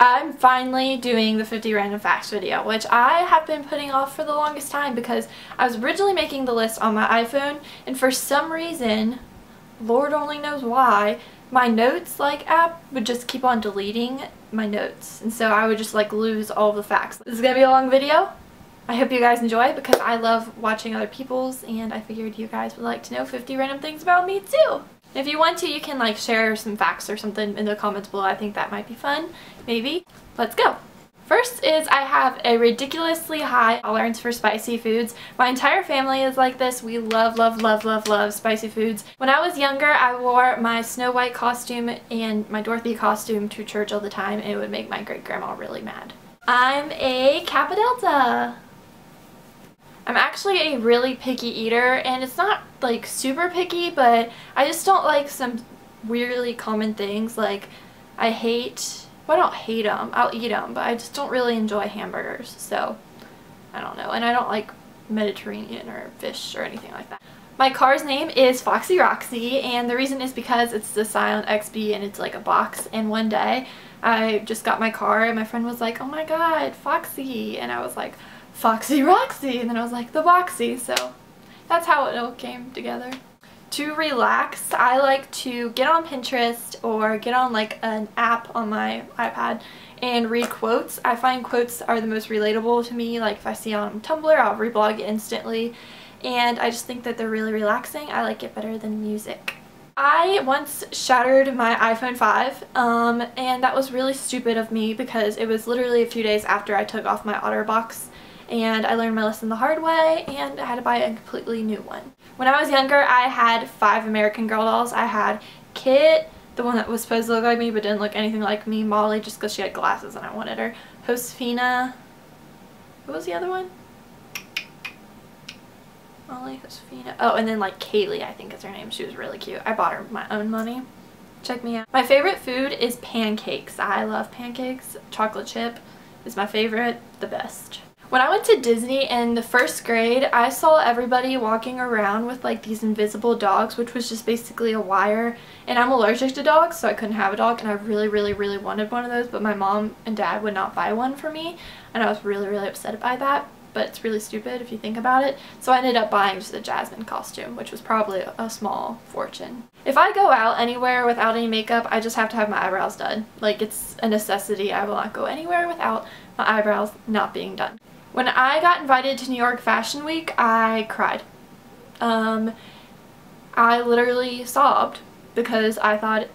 I'm finally doing the 50 random facts video, which I have been putting off for the longest time because I was originally making the list on my iPhone, and for some reason, Lord only knows why, my notes app would just keep on deleting my notes, and so I would just lose all the facts. This is gonna be a long video. I hope you guys enjoy it because I love watching other people's, and I figured you guys would like to know 50 random things about me too. If you want to, you can share some facts or something in the comments below. I think that might be fun. Maybe. Let's go. First is I have a ridiculously high tolerance for spicy foods. My entire family is like this. We love, love, love, love, love spicy foods. When I was younger, I wore my Snow White costume and my Dorothy costume to church all the time, and it would make my great-grandma really mad. I'm a Kappa Delta. I'm actually a really picky eater, and it's not super picky, but I just don't like some weirdly common things. I hate, well, I don't hate them, I'll eat them, but I just don't really enjoy hamburgers, so I don't know. And I don't like Mediterranean or fish or anything like that. My car's name is Foxy Roxy, and the reason is because it's the Scion XB and it's a box, and one day I just got my car and my friend was like, oh my god, Foxy, and I was like, Foxy Roxy, and then I was like, the Boxy, so that's how it all came together. To relax, I like to get on Pinterest or get on an app on my iPad and read quotes. I find quotes are the most relatable to me. If I see on Tumblr, I'll reblog it instantly, and I just think that they're really relaxing. I like it better than music. I once shattered my iPhone 5, and that was really stupid of me because it was literally a few days after I took off my OtterBox. And I learned my lesson the hard way, and I had to buy a completely new one. When I was younger, I had 5 American Girl dolls. I had Kit, the one that was supposed to look like me but didn't look anything like me, Molly just because she had glasses and I wanted her, Josefina, what was the other one? Molly, Josefina, oh, and then Kaylee, I think is her name. She was really cute. I bought her with my own money. Check me out. My favorite food is pancakes. I love pancakes. Chocolate chip is my favorite, the best. When I went to Disney in the 1st grade, I saw everybody walking around with these invisible dogs, which was just basically a wire, and I'm allergic to dogs, so I couldn't have a dog, and I really, really, really wanted one of those, but my mom and dad would not buy one for me, and I was really, really upset by that, but it's really stupid if you think about it, so I ended up buying just a Jasmine costume, which was probably a small fortune. If I go out anywhere without any makeup, I just have to have my eyebrows done. It's a necessity. I will not go anywhere without my eyebrows not being done. When I got invited to New York Fashion Week, I cried. I literally sobbed because I thought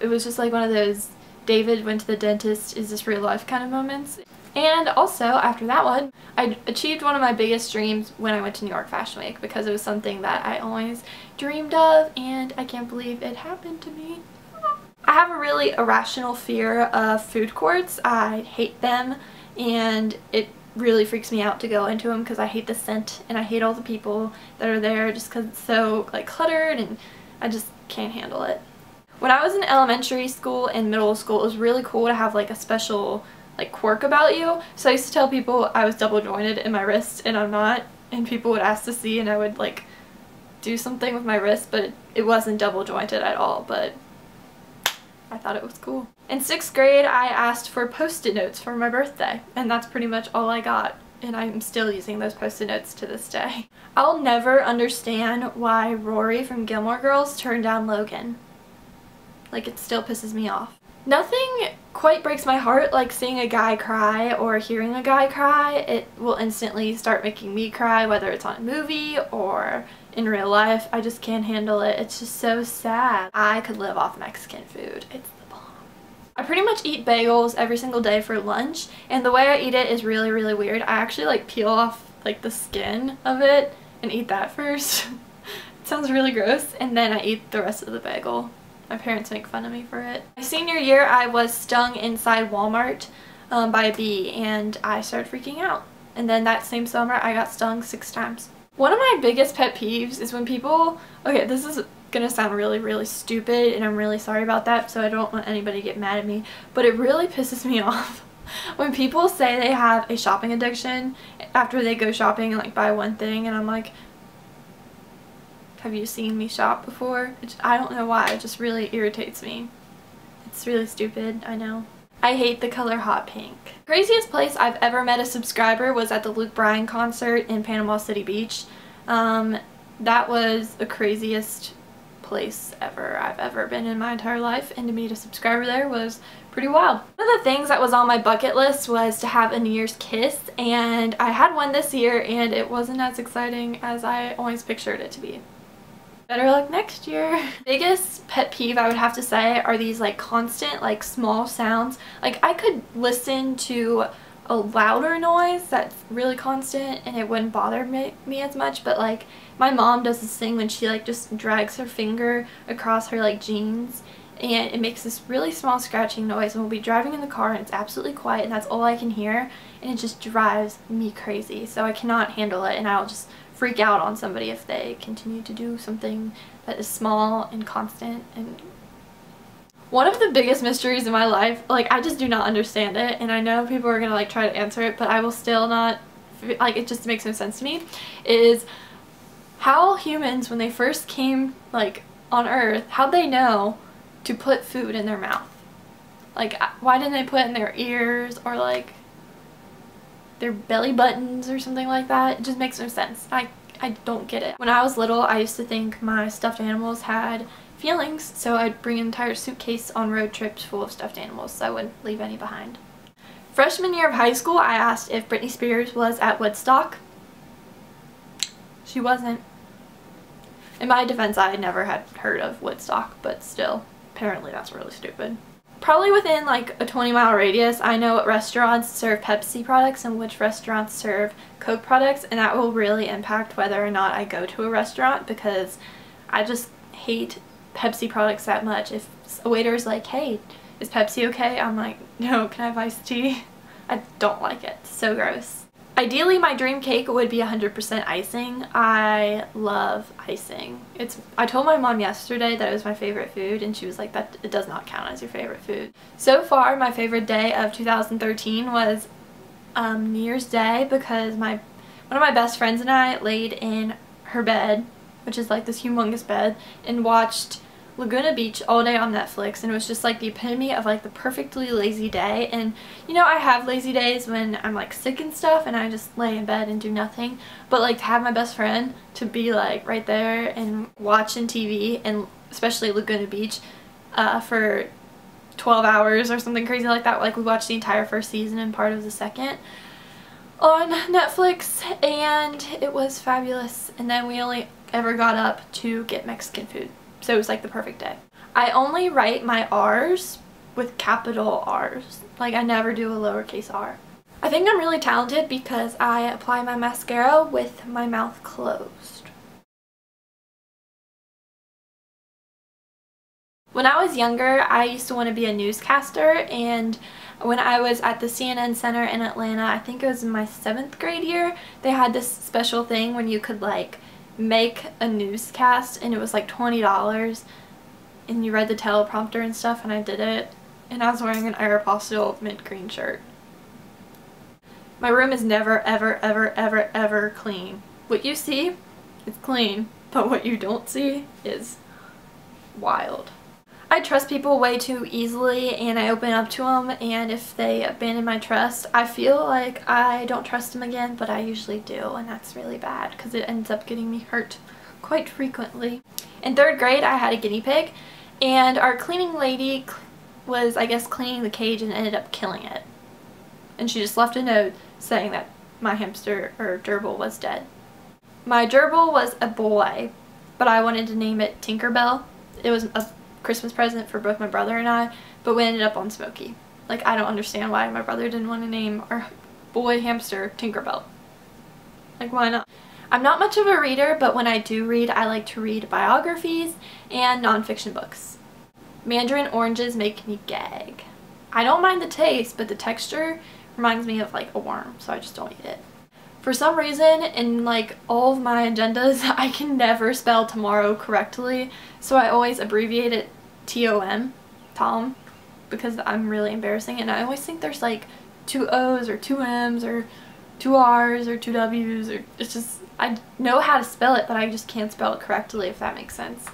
it was just one of those David went to the dentist, is this real life kind of moments. And also, after that one, I achieved one of my biggest dreams when I went to New York Fashion Week because it was something that I always dreamed of, and I can't believe it happened to me. I have a really irrational fear of food courts. I hate them, and it really freaks me out to go into them because I hate the scent and I hate all the people that are there just because it's so cluttered, and I just can't handle it. When I was in elementary school and middle school, it was really cool to have a special quirk about you. So I used to tell people I was double jointed in my wrist, and I'm not, and people would ask to see, and I would do something with my wrist, but it wasn't double jointed at all, but I thought it was cool. In 6th grade, I asked for Post-it notes for my birthday, and that's pretty much all I got, and I'm still using those Post-it notes to this day. I'll never understand why Rory from Gilmore Girls turned down Logan. It still pisses me off. Nothing quite breaks my heart like seeing a guy cry or hearing a guy cry. It will instantly start making me cry, whether it's on a movie or in real life. I just can't handle it. It's just so sad. I could live off Mexican food. It's the bomb. I pretty much eat bagels every single day for lunch, and the way I eat it is really, really weird. I actually peel off the skin of it and eat that first. It sounds really gross, and then I eat the rest of the bagel. My parents make fun of me for it. My senior year, I was stung inside Walmart by a bee, and I started freaking out. And then that same summer, I got stung 6 times. One of my biggest pet peeves is when people, okay, this is gonna sound really, really stupid, and I'm really sorry about that, so I don't want anybody to get mad at me, but it really pisses me off when people say they have a shopping addiction after they go shopping and buy one thing, and I'm like, have you seen me shop before? I don't know why, it just really irritates me. It's really stupid, I know. I hate the color hot pink. Craziest place I've ever met a subscriber was at the Luke Bryan concert in Panama City Beach. That was the craziest place I've ever been in my entire life, and to meet a subscriber there was pretty wild. One of the things that was on my bucket list was to have a New Year's kiss, and I had one this year and it wasn't as exciting as I always pictured it to be. Better luck next year. Biggest pet peeve I would have to say are these like constant like small sounds. Like I could listen to a louder noise that's really constant and it wouldn't bother me as much, but like my mom does this thing when she like just drags her finger across her like jeans and it makes this really small scratching noise, and we'll be driving in the car and it's absolutely quiet and that's all I can hear, and it just drives me crazy. So I cannot handle it, and I'll just freak out on somebody if they continue to do something that is small and constant. And one of the biggest mysteries in my life, like I just do not understand it, and I know people are gonna like try to answer it, but I will still not, like it just makes no sense to me, is how humans, when they first came like on Earth, how'd they know to put food in their mouth? Like why didn't they put it in their ears or like their belly buttons or something like that? It just makes no sense. I don't get it. When I was little, I used to think my stuffed animals had feelings, so I'd bring an entire suitcase on road trips full of stuffed animals so I wouldn't leave any behind. Freshman year of high school, I asked if Britney Spears was at Woodstock. She wasn't. In my defense, I never had heard of Woodstock, but still, apparently that's really stupid. Probably within like a 20-mile radius, I know what restaurants serve Pepsi products and which restaurants serve Coke products, and that will really impact whether or not I go to a restaurant, because I just hate Pepsi products that much. If a waiter is like, hey, is Pepsi okay? I'm like, no, can I have iced tea? I don't like it. It's so gross. Ideally, my dream cake would be 100% icing. I love icing. I told my mom yesterday that it was my favorite food, and she was like, that it does not count as your favorite food. So far, my favorite day of 2013 was New Year's Day, because one of my best friends and I laid in her bed, which is like this humongous bed, and watched Laguna Beach all day on Netflix, and it was just like the epitome of like the perfectly lazy day. And you know, I have lazy days when I'm like sick and stuff and I just lay in bed and do nothing, but like to have my best friend to be like right there and watching TV, and especially Laguna Beach for 12 hours or something crazy like that. Like we watched the entire first season and part of the second on Netflix, and it was fabulous. And then we only ever got up to get Mexican food. So it was like the perfect day. I only write my R's with capital R's. Like I never do a lowercase r. I think I'm really talented because I apply my mascara with my mouth closed. When I was younger, I used to want to be a newscaster, and when I was at the CNN Center in Atlanta, I think it was in my 7th grade year, they had this special thing when you could like make a newscast, and it was like $20 and you read the teleprompter and stuff, and I did it, and I was wearing an Aeropostale mint green shirt. My room is never ever ever ever ever clean. What you see is clean, but what you don't see is wild. I trust people way too easily, and I open up to them, and if they abandon my trust, I feel like I don't trust them again, but I usually do, and that's really bad because it ends up getting me hurt quite frequently. In 3rd grade, I had a guinea pig, and our cleaning lady was, I guess, cleaning the cage and ended up killing it. And she just left a note saying that my hamster, or gerbil, was dead. My gerbil was a boy, but I wanted to name it Tinkerbell. It was a Christmas present for both my brother and I, but we ended up on Smokey. Like, I don't understand why my brother didn't want to name our boy hamster Tinkerbell. Like, why not? I'm not much of a reader, but when I do read, I like to read biographies and nonfiction books. Mandarin oranges make me gag. I don't mind the taste, but the texture reminds me of like a worm, so I just don't eat it. For some reason, in like all of my agendas, I can never spell tomorrow correctly, so I always abbreviate it T-O-M, Tom, because I'm really embarrassing, and I always think there's like 2 O's or 2 M's or 2 R's or 2 W's, or it's just, I know how to spell it, but I just can't spell it correctly, if that makes sense.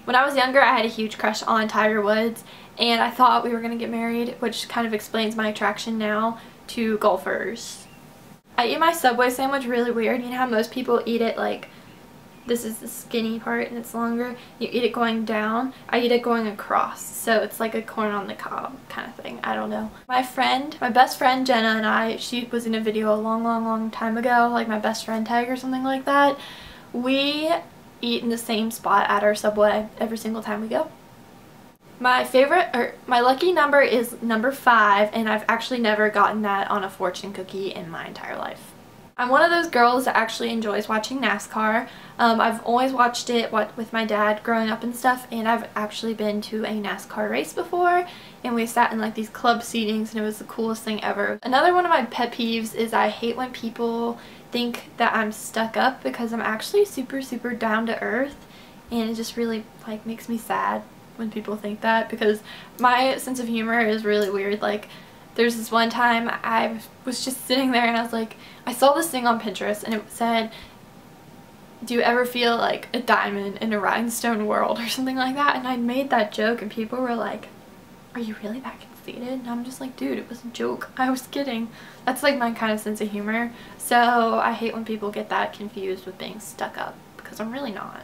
When I was younger, I had a huge crush on Tiger Woods, and I thought we were going to get married, which kind of explains my attraction now to golfers. I eat my Subway sandwich really weird. You know how most people eat it like, this is the skinny part and it's longer. You eat it going down. I eat it going across. So it's like a corn on the cob kind of thing. I don't know. My best friend Jenna and I, she was in a video a long time ago, like my best friend tag or something like that. We eat in the same spot at our Subway every single time we go. My lucky number is number 5, and I've actually never gotten that on a fortune cookie in my entire life. I'm one of those girls that actually enjoys watching NASCAR. I've always watched it with my dad growing up and stuff, and I've actually been to a NASCAR race before, and we sat in like these club seatings, and it was the coolest thing ever. Another one of my pet peeves is I hate when people think that I'm stuck up, because I'm actually super down to earth, and it just really like makes me sad when people think that, because my sense of humor is really weird. Like, there's this one time I was just sitting there and I was like, I saw this thing on Pinterest and it said, do you ever feel like a diamond in a rhinestone world or something like that? And I made that joke and people were like, are you really that conceited? And I'm just like, dude, it was a joke. I was kidding. That's like my kind of sense of humor. So I hate when people get that confused with being stuck up, because I'm really not.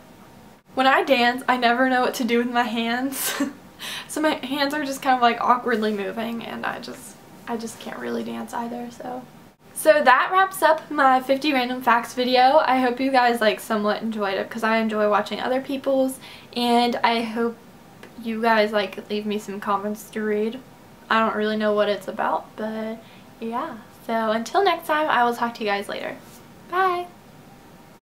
When I dance, I never know what to do with my hands. So my hands are just kind of like awkwardly moving, and I just can't really dance either. So that wraps up my 50 random facts video. I hope you guys like somewhat enjoyed it, because I enjoy watching other people's, and I hope you guys like leave me some comments to read. I don't really know what it's about, but yeah. So until next time, I will talk to you guys later. Bye!